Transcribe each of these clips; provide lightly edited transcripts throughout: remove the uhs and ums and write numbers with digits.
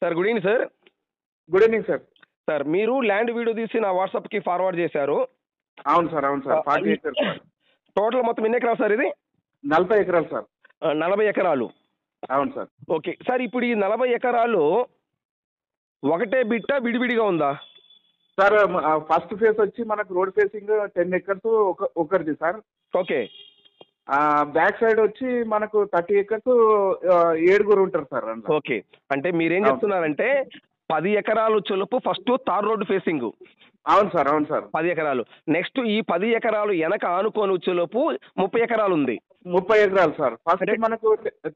Sir good evening sir. Good evening sir. Sir మీరు land video తీసి నా వాట్సాప్కి ఫార్వర్డ్ చేశారు. అవును సార్, అవును సార్. 40 acres sir. టోటల్ మొత్తం ఎన్ని ఎకరాలు సార్ ఇది? 40 ఎకరాలు సార్. 40 ఎకరాలు. అవును సార్. ఓకే సార్, ఇప్పుడు ఈ 40 ఎకరాలు ఒకటే బిట్టా విడివిడిగా ఉందా? సార్ ఫస్ట్ ఫేజ్ వచ్చి మనకు రోడ్ ఫేసింగ్ 10 ఎకర్స్ ఒకరిది సార్. ఓకే. బ్యాక్ సైడ్ వచ్చి మనకు 30 ఎకర్స్ 7 ఉంటారు సార్ అందులో. ఓకే, అంటే మీరేం చెప్తున్నారంటే 10 ఎకరాలు చొలుపు ఫస్ట్ తార్ రోడ్డు ఫేసింగ్. అవును సార్, అవును సార్. 10 ఎకరాలు. నెక్స్ట్ ఈ 10 ఎకరాలు వెనక ఆనుకొని వచ్చేలోపు 30 ఎకరాలు ఉంది. 30 ఎకరాలు సార్. ఫస్ట్ మనకు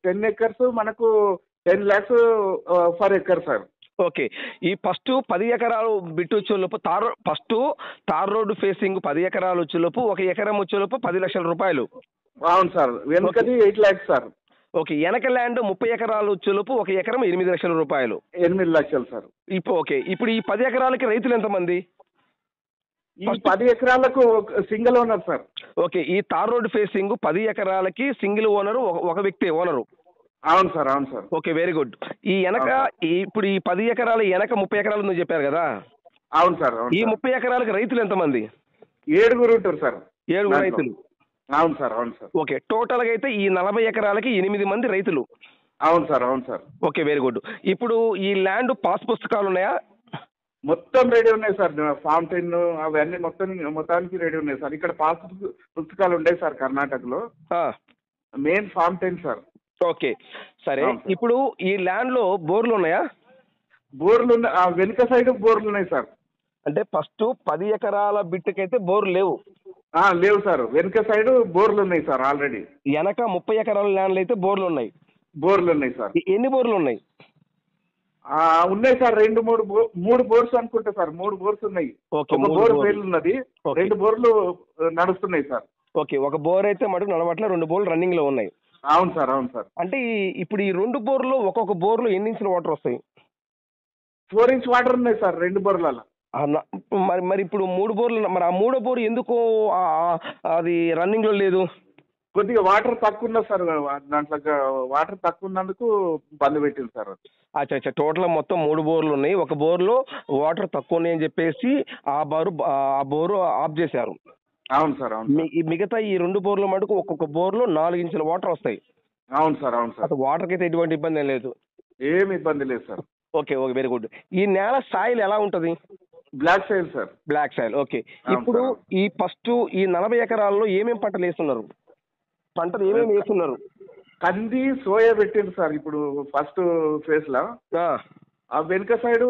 10 ఎకర్స్ మనకు 10 lakhs for acre sir. Okay, ఈ ఫస్ట్ 10 ఎకరాలు బిట్టు వచ్చేలోపు ఫస్ట్ తార్ రోడ్డు ఫేసింగ్ 10 ఎకరాలు వచ్చేలోపు 1 ఎకరం వచ్చేలోపు 10 లక్షల రూపాయలు. అవును సార్. వెనుకది 8 lakhs sir. ఓకే, వెనక ల్యాండ్ 30 ఎకరాలు వచ్చేలోపు 1 ఎకరం 8 లక్షల రూపాయలు. 8 లక్షలు సార్. ఓకే, ఇప్పుడు ఈ 10 ఎకరాలకి రైతులు ఎంతమంది? ఈ 10 ఎకరాలకు సింగిల్ ఓనర్ సార్. ఓకే, ఈ తార్ రోడ్ ఫేసింగ్ 10 ఎకరాలకి సింగిల్ ఓనరు, ఒక వ్యక్తి ఓనరు. అవును సార్, అవును సార్. Okay, very good. ఈ వెనక ఇప్పుడు ఈ 10 ఎకరాల వెనక 30 ఎకరాలు ఉందని చెప్పారు కదా? అవును సార్, అవును. ఈ 30 ఎకరాలకి రైతులు ఎంతమంది? 7 ఉంటారు సార్. 7 రైతులు. అవును సార్, అవును సార్. ఓకే, టోటల్గా అయితే ఈ 40 ఎకరాలకి 8 మంది రైతులు. అవును సార్, అవును సార్. Okay, very good. ఇప్పుడు ఈ ల్యాండ్ పాస్ పుస్తకాలు ఉన్నాయా? మొత్తం రెడీ ఉన్నాయి సార్. ఫౌంటైన్ అవన్నీ మొత్తానికి రెడీ ఉన్నాయి సార్. ఇక్కడ పాస్ పుస్తకాలు ఉన్నాయి సార్ కర్ణాటకలో. Main fountain sir. ఓకే సరే, ఇప్పుడు ఈ ల్యాండ్లో బోర్లు ఉన్నాయా? బోర్లు వెనుక సైడ్ బోర్లు ఉన్నాయి సార్. అంటే ఫస్ట్ 10 ఎకరాల బిట్టుకైతే బోర్లు లేవు. లేవు సార్. వెనుక సైడ్ బోర్లు ఉన్నాయి సార్ ఆల్రెడీ. వెనక 30 ఎకరాల ల్యాండ్లు అయితే బోర్లు ఉన్నాయి. బోర్లు ఉన్నాయి సార్. ఎన్ని బోర్లు ఉన్నాయి? ఉన్నాయి సార్. 3 బోర్స్ అనుకుంటా సార్. 3 బోర్స్ ఉన్నాయి. ఒక బోర్ ఫెయిల్ ఉన్నది. 2 బోర్లు నడుస్తున్నాయి సార్. ఓకే, ఒక బోర్ అయితే మటుకు నడవట్లే, 2 బోర్లు రన్నింగ్ లో ఉన్నాయి. అవును సార్, అవును సార్. అంటే ఇప్పుడు ఈ 2 బోర్లు ఒక్కొక్క బోర్లు ఎన్ని ఇంచుల వాటర్ వస్తాయి? 4 inch వాటర్ ఉన్నాయి సార్ 2 బోర్లలో. మరి ఇప్పుడు 3 బోర్లు, మరి ఆ 3వ బోర్ ఎందుకు అది రన్నింగ్ లో లేదు? కొద్దిగా వాటర్ తక్కువ ఉన్నది సార్. దాంట్లో వాటర్ తక్కువ ఉన్నందుకు బంద్ పెట్టింది సార్. అచ్చా, టోటల్ మొత్తం 3 బోర్లు ఉన్నాయి. ఒక బోర్లో వాటర్ తక్కువ ఉన్నాయని చెప్పేసి ఆ బోరు ఆఫ్ చేశారు. అవును సార్, అవును. మిగతా ఈ 2 బోర్ల మటుకు ఒక్కొక్క బోర్లో 4 ఇంచుల వాటర్ వస్తాయి. అవును సార్, అవును సార్. వాటర్కి అయితే ఎటువంటి ఇబ్బంది ఏం లేదు. ఏమి ఇబ్బంది లేదు సార్. Okay, very good. ఈ నేల సాయిల్ ఎలా ఉంటుంది? Black soil sir. Black soil. Okay, ఇప్పుడు ఈ ఫస్ట్ ఈ 40 ఎకరాల్లో ఏమేమి పంటలు వేస్తున్నారు? పంటలు ఏమేమి వేస్తున్నారు? కంది, సోయా పెట్టింది సార్ ఇప్పుడు ఫస్ట్ ఫేజ్ లో. ఆ వెనుక సైడ్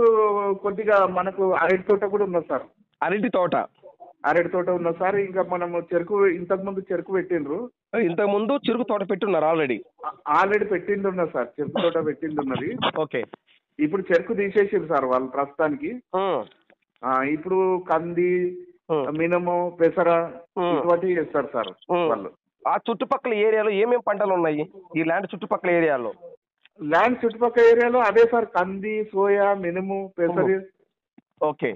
కొద్దిగా మనకు అరటి తోట కూడా ఉన్నది సార్. అరటి తోట ఉన్నది సార్. ఇంకా మనము ఇంతకుముందు చెరుకు పెట్టిండ్రు. ఇంతకుముందు చెరుకు తోట పెట్టున్నారు ఆల్రెడీ పెట్టింది ఉన్నది సార్. చెరుకు తోట పెట్టింది ఉన్నది. ఓకే, ఇప్పుడు చెరుకు తీసేసారు సార్ వాళ్ళు ప్రస్తుతానికి. ఇప్పుడు కంది, మినుము, పెసర ఇటువంటివి చేస్తారు సార్ వాళ్ళు. ఆ చుట్టుపక్కల ఏరియాలో ఏమేమి పంటలు ఉన్నాయి? ఈ ల్యాండ్ చుట్టుపక్కల ఏరియాలో అదే సార్. కంది, సోయా, మినుము, పెసరి. ఓకే,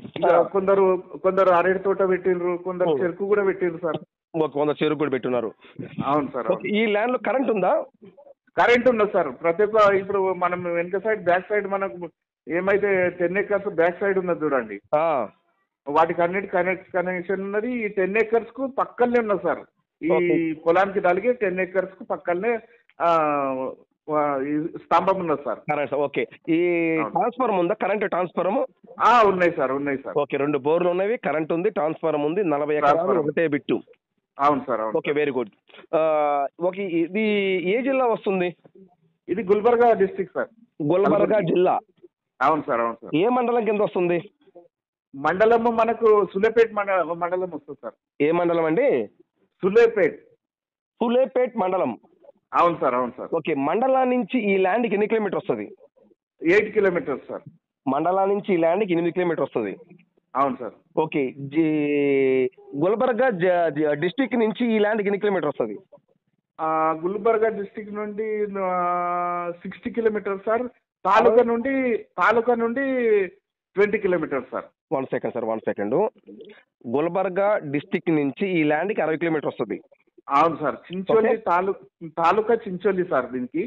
కొందరు అరటి తోట పెట్టిండ్రు, కొందరు చెరుకు కూడా పెట్టిండ్రు సార్. కొందరు చెరుకు కూడా పెట్టున్నారు. అవును సార్. ఈ ల్యాండ్ లో కరెంట్ ఉందా? కరెంట్ ఉన్నది సార్. ప్రతి ఒక్క ఇప్పుడు మనం వెనక సైడ్ బ్యాక్ సైడ్ మనకు ఏమైతే 10 acres బ్యాక్ సైడ్ ఉన్నది చూడండి, వాటికి అన్నిటి కనెక్షన్ ఉన్నది. ఈ 10 acres కు పక్కనే ఉన్నది సార్. ఈ పొలానికి తలిగి 10 acres కు పక్కనే స్తంభం ఉన్నది సార్. ఓకే, ఈ ట్రాన్స్ఫార్మర్ ఉందా? కరెంట్ ట్రాన్స్ఫార్మర్ ఉన్నాయి సార్. ఉన్నాయి సార్. ఓకే, 2 బోర్లు ఉన్నవి, కరెంట్ ఉంది, ట్రాన్స్ఫార్మర్ ఉంది, 40 ఎకరాలు ఒకటే బిట్టు. అవును సార్, అవును. Okay, very good. ఓకే, ఇది ఏ జిల్లా వస్తుంది? ఇది గుల్బర్గా డిస్ట్రిక్ట్ సార్. గుల్బర్గా జిల్లా. అవును సార్, అవును సార్. ఏ మండలం కింద వస్తుంది? మండలము మనకు సులేపేట్ మండలం వస్తుంది సార్. ఏ మండలం అండి? సులేపేట్ మండలం. అవును సార్, అవును సార్. ఓకే, మండలం నుంచి ఈ ల్యాండ్కి ఎన్ని కిలోమీటర్ వస్తుంది? 8 kilometers సార్. మండలం నుంచి ఈ ల్యాండ్కి 8 kilometers వస్తుంది. అవును సార్. ఓకే, గుల్బర్గా డిస్టిక్ నుంచి ఈ ల్యాండ్కి ఎన్ని కిలోమీటర్ వస్తుంది? గుల్బర్గా డిస్టిక్ నుండి 60 kilometers సార్. తాలూకా నుండి 20 kilometers sir. 1 second. Gulbarga district నుంచి ఈ ల్యాండ్కి 60 kilometers వస్తుంది. అవును సార్. చించోలి తాలూకా చించోలి సార్ దీనికి.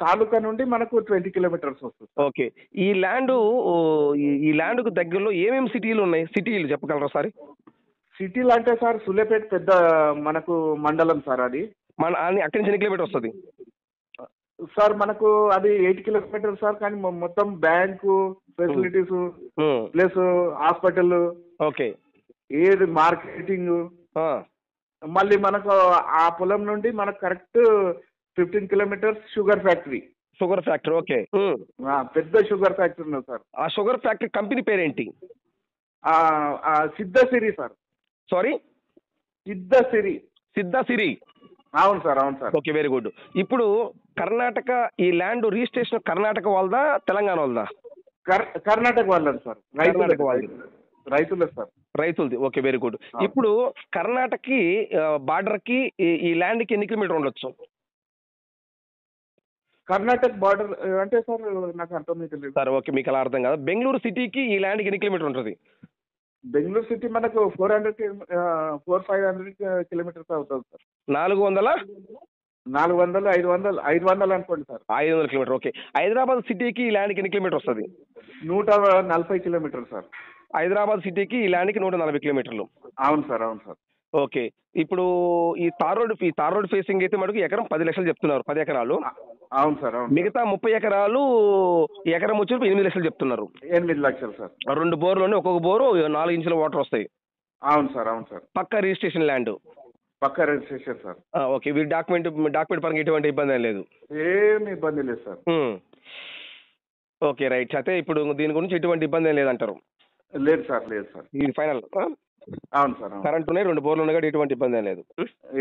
తాలూకా నుండి మనకు 20 కిలోమీటర్స్ వస్తుంది సార్. ఓకే. ఈ ల్యాండు ఈ ల్యాండ్కు దగ్గరలో ఏమేమి సిటీలు ఉన్నాయి? సిటీలు చెప్పగలరా ఒకసారి? సిటీలు అంటే సార్ సులేపేట పెద్ద మనకు మండలం సార్ అది. అక్కడి నుంచి ఎన్ని కిలోమీటర్ వస్తుంది? సార్ మనకు అది 8 కిలోమీటర్స్ సార్. కానీ మొత్తం bank facilities plus hospital, okay, ఏది మార్కెటింగ్, మళ్ళీ మనకు ఆ పొలం నుండి మనకు correct 15 kilometres sugar factory. Sugar factory, okay. పెద్ద షుగర్ ఫ్యాక్టరీ ఉంది సార్. ఆ షుగర్ ఫ్యాక్టరీ కంపెనీ పేరేంటి? సిద్ధసిరి సార్. సారీ, సిద్ధసిరి. సిద్ధసిరి. అవును సార్, అవును సార్. Okay, very good. ఇప్పుడు కర్ణాటక ఈ ల్యాండ్ రిజిస్ట్రేషన్ కర్ణాటక వాళ్ళదా తెలంగాణ వాళ్ళదా? కర్ణాటక వాళ్ళది సార్. కర్ణాటక వాళ్ళది. రైతులే సార్. రైతులది. Okay, very good. ఇప్పుడు కర్ణాటకకి బార్డర్కి ఈ ల్యాండ్కి ఎన్ని కిలోమీటర్ ఉండొచ్చు? కర్ణాటక బార్డర్ అంటే సార్ నాకు అర్థం తెలియదు సార్. ఓకే, మీకు అలా అర్థం కాదు. బెంగళూరు సిటీకి ఈ ల్యాండ్కి ఎన్ని కిలోమీటర్ ఉంటుంది? బెంగళూరు సిటీ మనకు 400-500 కిలోమీటర్స్ అవుతుంది సార్. 400 500 అనుకోండి సార్. 500 కిలోమీటర్. ఓకే. హైదరాబాద్ సిటీకి ఈ ల్యాండ్కి ఎన్ని కిలోమీటర్ వస్తుంది? 140 కిలోమీటర్లు సార్. హైదరాబాద్ సిటీకి ఈ ల్యాండ్కి 140 కిలోమీటర్లు. అవును సార్, అవును సార్. ఓకే. ఇప్పుడు ఈ తార్ రోడ్ ఫేసింగ్ అయితే మటుకు ఎకరం 10 లక్షలు చెప్తున్నారు, 10 ఎకరాలు. అవును సార్, అవును. మిగతా 30 ఎకరాలు ఎకరం వచ్చి 8 లక్షలు చెప్తున్నారు. 8 లక్షలు సార్. 2 బోర్లోనే ఒక్కొక్క బోరు 4 ఇంచుల వాటర్ వస్తాయి. అవును సార్, అవును సార్. పక్క రిజిస్ట్రేషన్ ల్యాండ్. పక్క రిజిస్ట్రేషన్ సార్. ఓకే. వీరి డాక్యుమెంట్ పరంగా ఎటువంటి ఇబ్బంది ఏం లేదు. ఏమి ఇబ్బంది లేదు సార్. Okay, right. అయితే ఇప్పుడు దీని గురించి ఎటువంటి ఇబ్బంది ఏం లేదంటారు? లేదు సార్, లేదు సార్. ఇది ఫైనల్. అవును సార్. కరెంట్ ఉన్నాయి, 2 బోర్లు ఉన్నాయి, ఎటువంటి ఇబ్బంది ఏం లేదు.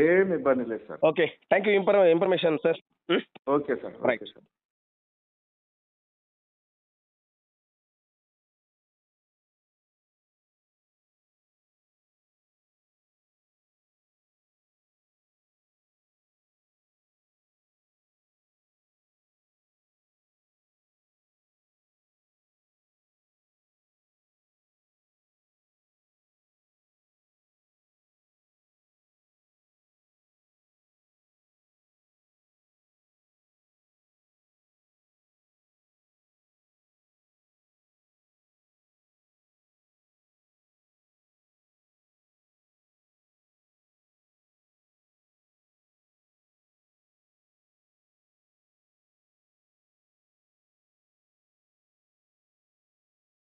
ఏమి ఇబ్బంది లేదు sir. Okay, thank you information sir. Okay sir. Right.